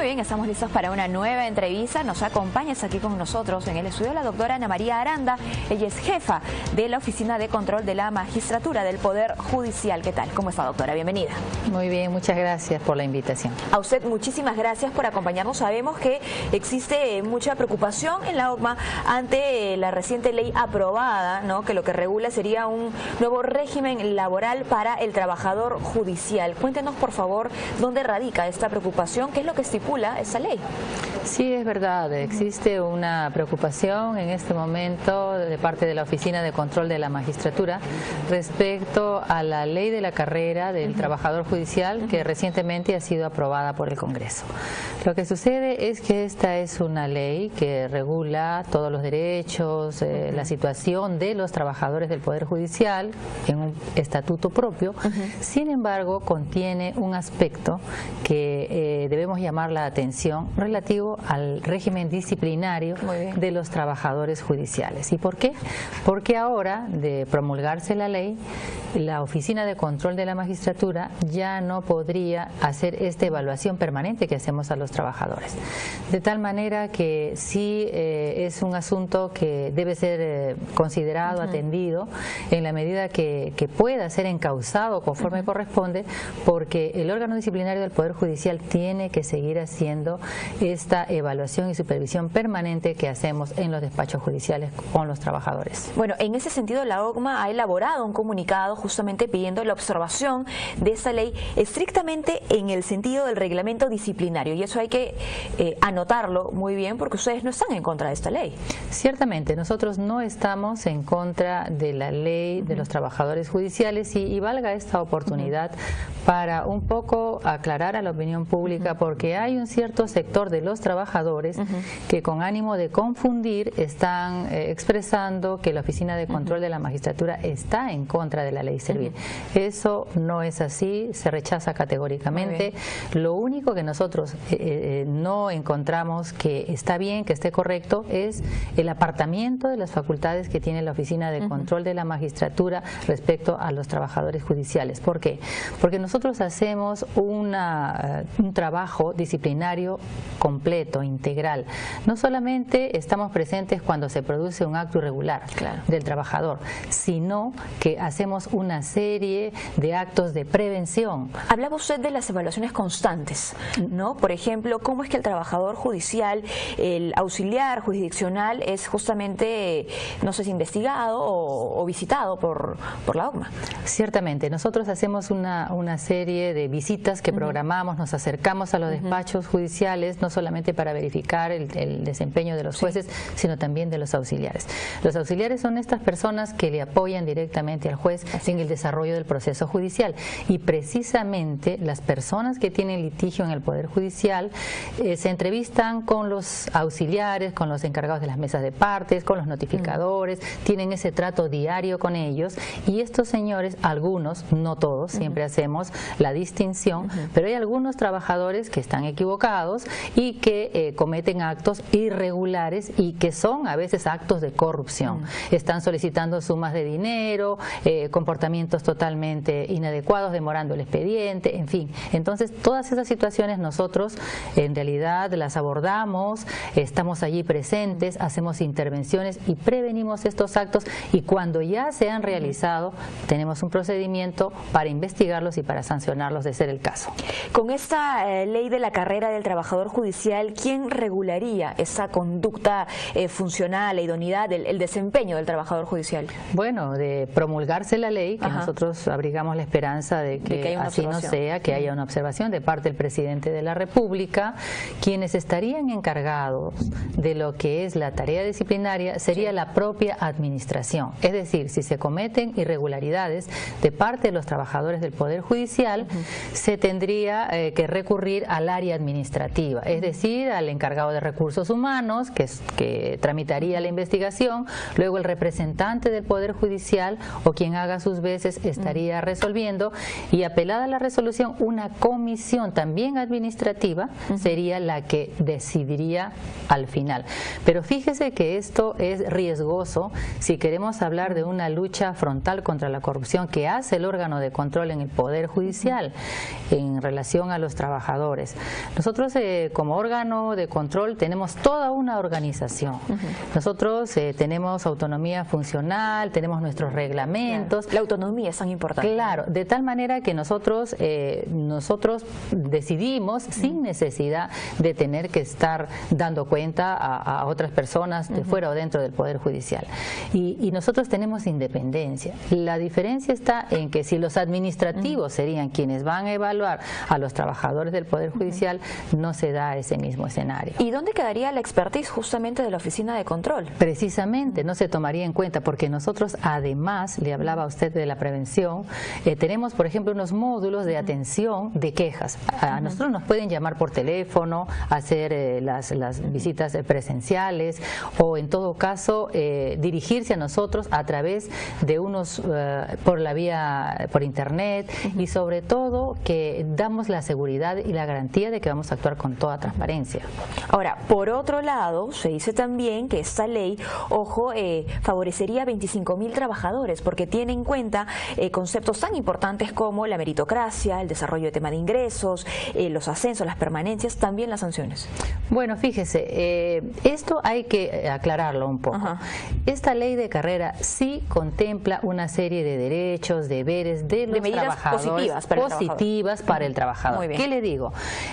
bien, estamos listos para una nueva entrevista. Nos acompañas aquí con nosotros en el estudio la doctora Ana María Aranda. Ella es jefa de la Oficina de Control de la Magistratura del Poder Judicial. ¿Qué tal? ¿Cómo está, doctora? Bienvenida. Muy bien, muchas gracias por la invitación. A usted muchísimas gracias por acompañarnos. Sabemos que existe mucha preocupación en la OCMA ante la reciente ley aprobada, ¿no?, que lo que regula sería un nuevo régimen laboral para el trabajador judicial. Cuéntenos, por favor, dónde radica esta preocupación, qué es lo que estipula esa ley. Sí, es verdad, existe una preocupación en este momento de parte de la Oficina de Control de la Magistratura respecto a la ley de la carrera del trabajador judicial que recientemente ha sido aprobada por el Congreso. Lo que sucede es que esta es una ley que regula todos los derechos, la situación de los trabajadores del Poder Judicial en un estatuto propio. Sin embargo, contiene un aspecto que debemos llamar la atención relativo al régimen disciplinario de los trabajadores judiciales. ¿Y por qué? Porque ahora, de promulgarse la ley, la Oficina de Control de la Magistratura ya no podría hacer esta evaluación permanente que hacemos a los trabajadores. De tal manera que sí es un asunto que debe ser considerado, atendido, en la medida que pueda ser encauzado conforme corresponde, porque el órgano disciplinario del Poder Judicial tiene que seguir haciendo esta evaluación y supervisión permanente que hacemos en los despachos judiciales con los trabajadores. Bueno, en ese sentido la OCMA ha elaborado un comunicado justamente pidiendo la observación de esta ley estrictamente en el sentido del reglamento disciplinario, y eso hay que anotarlo muy bien porque ustedes no están en contra de esta ley. Ciertamente, nosotros no estamos en contra de la ley de los trabajadores judiciales y valga esta oportunidad para un poco aclarar a la opinión pública, porque hay un cierto sector de los trabajadores que con ánimo de confundir están expresando que la Oficina de Control de la Magistratura está en contra de la ley Servil. Eso no es así, se rechaza categóricamente. Lo único que nosotros no encontramos que está bien, que esté correcto, es el apartamiento de las facultades que tiene la Oficina de Control de la Magistratura respecto a los trabajadores judiciales. ¿Por qué? Porque nosotros hacemos un trabajo disciplinario completo, integral. No solamente estamos presentes cuando se produce un acto irregular del trabajador, sino que hacemos una serie de actos de prevención. Hablaba usted de las evaluaciones constantes, ¿no? Por ejemplo, ¿cómo es que el trabajador judicial, el auxiliar jurisdiccional, es justamente, no sé si investigado o visitado por la OCMA? Ciertamente, nosotros hacemos una serie de visitas que programamos, nos acercamos a los despachos judiciales, no solamente para verificar el desempeño de los jueces, sino también de los auxiliares. Los auxiliares son estas personas que le apoyan directamente al juez en el desarrollo del proceso judicial, y precisamente las personas que tienen litigio en el Poder Judicial se entrevistan con los auxiliares, con los encargados de las mesas de partes, con los notificadores, tienen ese trato diario con ellos, y estos señores, algunos, no todos, siempre hacemos la distinción, pero hay algunos trabajadores que están equivocados y que cometen actos irregulares y que son a veces actos de corrupción. Están solicitando sumas de dinero, comportamientos totalmente inadecuados, demorando el expediente, en fin. Entonces, todas esas situaciones nosotros en realidad las abordamos, estamos allí presentes, hacemos intervenciones y prevenimos estos actos, y cuando ya se han realizado, tenemos un procedimiento para investigarlos y para sancionarlos de ser el caso. Con esta ley de la carrera del trabajador judicial, ¿quién regularía esa conducta funcional, la idoneidad, el desempeño del trabajador judicial? Bueno, de promulgarse la ley, que nosotros abrigamos la esperanza de que así no sea, que haya una observación de parte del presidente de la República, quienes estarían encargados de lo que es la tarea disciplinaria sería la propia administración. Es decir, si se cometen irregularidades de parte de los trabajadores del Poder Judicial, se tendría que recurrir al área administrativa, es decir, al encargado de recursos humanos, que tramitaría la investigación, luego el representante del Poder Judicial o quien haga sus sus veces estaría resolviendo, y apelada la resolución, una comisión también administrativa sería la que decidiría al final. Pero fíjese que esto es riesgoso si queremos hablar de una lucha frontal contra la corrupción que hace el órgano de control en el Poder Judicial en relación a los trabajadores. Nosotros como órgano de control tenemos toda una organización. Nosotros tenemos autonomía funcional, tenemos nuestros reglamentos. Claro. La autonomía es tan importante. Claro, de tal manera que nosotros decidimos sin necesidad de tener que estar dando cuenta a otras personas de fuera o dentro del Poder Judicial. Y nosotros tenemos independencia. La diferencia está en que si los administrativos serían quienes van a evaluar a los trabajadores del Poder Judicial, no se da ese mismo escenario. ¿Y dónde quedaría la expertise justamente de la Oficina de Control? Precisamente, no se tomaría en cuenta porque nosotros además, le hablaba a usted de la prevención, tenemos por ejemplo unos módulos de atención de quejas. A nosotros nos pueden llamar por teléfono, hacer las visitas presenciales o en todo caso dirigirse a nosotros a través de unos por internet, y sobre todo que damos la seguridad y la garantía de que vamos a actuar con toda transparencia. Ahora, por otro lado, se dice también que esta ley, ojo, favorecería a 25.000 trabajadores porque tiene en cuenta conceptos tan importantes como la meritocracia, el desarrollo de tema de ingresos, los ascensos, las permanencias, también las sanciones. Bueno, fíjese, esto hay que aclararlo un poco. Esta ley de carrera sí contempla una serie de derechos, deberes de los trabajadores, positivas para el trabajador. Muy bien. ¿Qué le digo?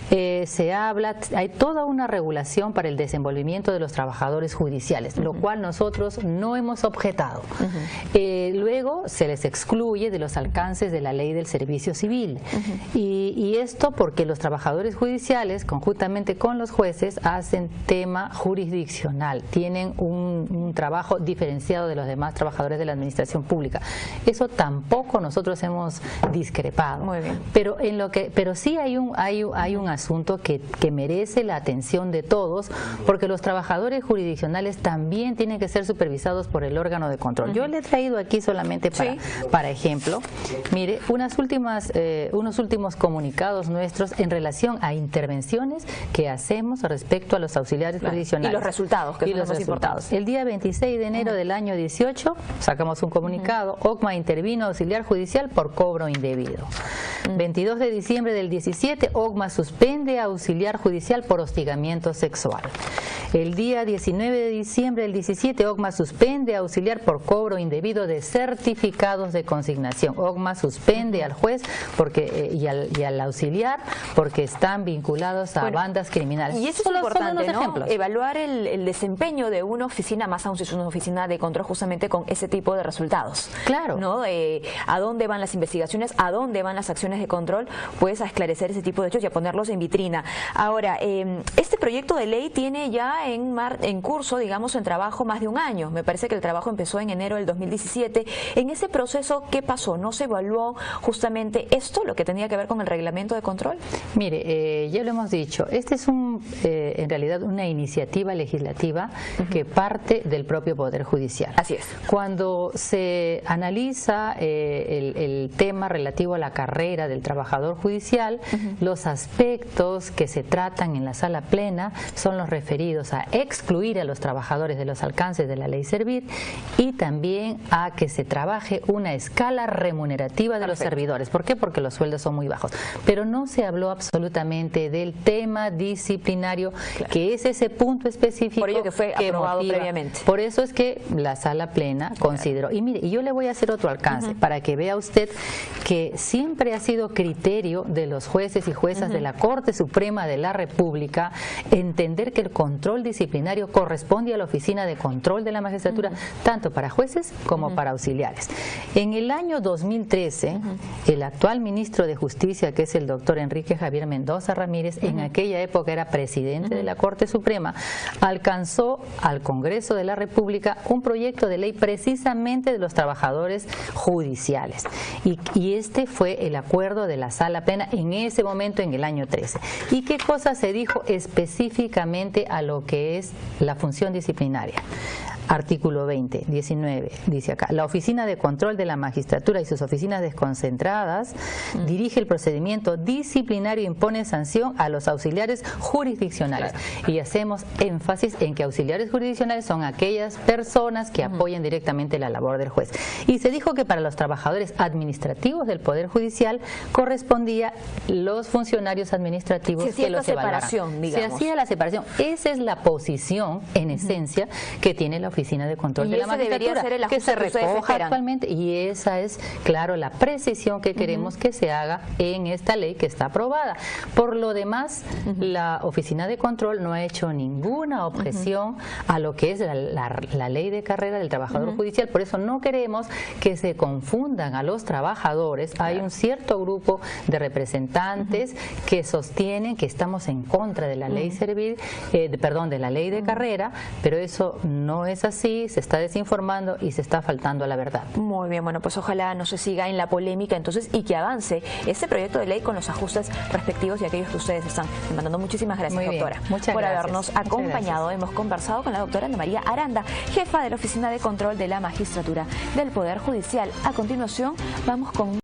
Se habla, hay toda una regulación para el desenvolvimiento de los trabajadores judiciales, lo cual nosotros no hemos objetado. Luego se les excluye de los alcances de la ley del servicio civil. Y esto porque los trabajadores judiciales, conjuntamente con los jueces, hacen tema jurisdiccional, tienen un trabajo diferenciado de los demás trabajadores de la administración pública. Eso tampoco nosotros hemos discrepado. Muy bien. Pero sí hay un asunto que merece la atención de todos, porque los trabajadores jurisdiccionales también tienen que ser supervisados por el órgano de control. Yo le he traído aquí solamente para ejemplo, mire, unos últimos comunicados nuestros en relación a intervenciones que hacemos respecto a los auxiliares jurisdiccionales. Y los resultados, que son los más importantes. El día 26 de enero del año 18 sacamos un comunicado: OCMA intervino auxiliar judicial por cobro indebido. 22 de diciembre del 17, OCMA suspende auxiliar judicial por hostigamiento sexual. El día 19 de diciembre del 17, OCMA suspende auxiliar por cobro indebido de certificados de consignación. OCMA suspende al juez y al auxiliar porque están vinculados a bandas criminales. Y eso es importante, ¿no? Evaluar el desempeño de una oficina, más aún si es una oficina de control, justamente con ese tipo de resultados. Claro. ¿No? A dónde van las investigaciones, a dónde van las acciones de control, pues a esclarecer ese tipo de hechos y a ponerlos en vitrina. Ahora, este proyecto de ley tiene ya en curso, digamos, en trabajo más de un año. Me parece que el trabajo empezó en enero del 2017. En ese proceso, ¿qué pasó? ¿No se evaluó justamente esto, lo que tenía que ver con el reglamento de control? Mire, ya lo hemos dicho, este es en realidad una iniciativa legislativa que parte del propio Poder Judicial. Así es. Cuando se analiza el tema relativo a la carrera del trabajador judicial, los aspectos que se tratan en la sala plena son los referidos a excluir a los trabajadores de los alcances de la ley Servir y también a que se trabaje una escala remunerativa de los servidores. ¿Por qué? Porque los sueldos son muy bajos. Pero no se habló absolutamente del tema disciplinario, que es ese punto específico. Por ello que fue aprobado previamente. Por eso es que la sala plena consideró. Y mire, yo le voy a hacer otro alcance para que vea usted que siempre ha sido criterio de los jueces y juezas de la Corte Suprema de la República entender que el control disciplinario corresponde a la Oficina de Control de la Magistratura, tanto para jueces como para auxiliares. En el año 2013, el actual ministro de Justicia, que es el doctor Enrique Javier Mendoza Ramírez, en aquella época era presidente de la Corte Suprema, alcanzó al Congreso de la República un proyecto de ley precisamente de los trabajadores judiciales. Y este fue el acuerdo de la sala plena en ese momento, en el año 13. ¿Y qué cosa se dijo específicamente a lo lo que es la función disciplinaria. Artículo 20, 19, dice acá, la Oficina de Control de la Magistratura y sus oficinas desconcentradas dirige el procedimiento disciplinario e impone sanción a los auxiliares jurisdiccionales. Claro. Y hacemos énfasis en que auxiliares jurisdiccionales son aquellas personas que apoyan directamente la labor del juez. Y se dijo que para los trabajadores administrativos del Poder Judicial correspondía los funcionarios administrativos que los evaluaran. Se hacía la separación. Esa es la posición, en esencia, que tiene la Oficina de Control de la Magistratura, que se recoja actualmente, y esa es, claro, la precisión que queremos que se haga en esta ley que está aprobada. Por lo demás, la Oficina de Control no ha hecho ninguna objeción a lo que es la ley de carrera del trabajador judicial, por eso no queremos que se confundan a los trabajadores. Hay un cierto grupo de representantes que sostienen que estamos en contra de la ley de la ley de carrera, pero eso no es así, se está desinformando y se está faltando a la verdad. Muy bien, bueno, pues ojalá no se siga en la polémica entonces y que avance este proyecto de ley con los ajustes respectivos y aquellos que ustedes están demandando. Muchísimas gracias, doctora, por habernos acompañado. Hemos conversado con la doctora Ana María Aranda, jefa de la Oficina de Control de la Magistratura del Poder Judicial. A continuación, vamos con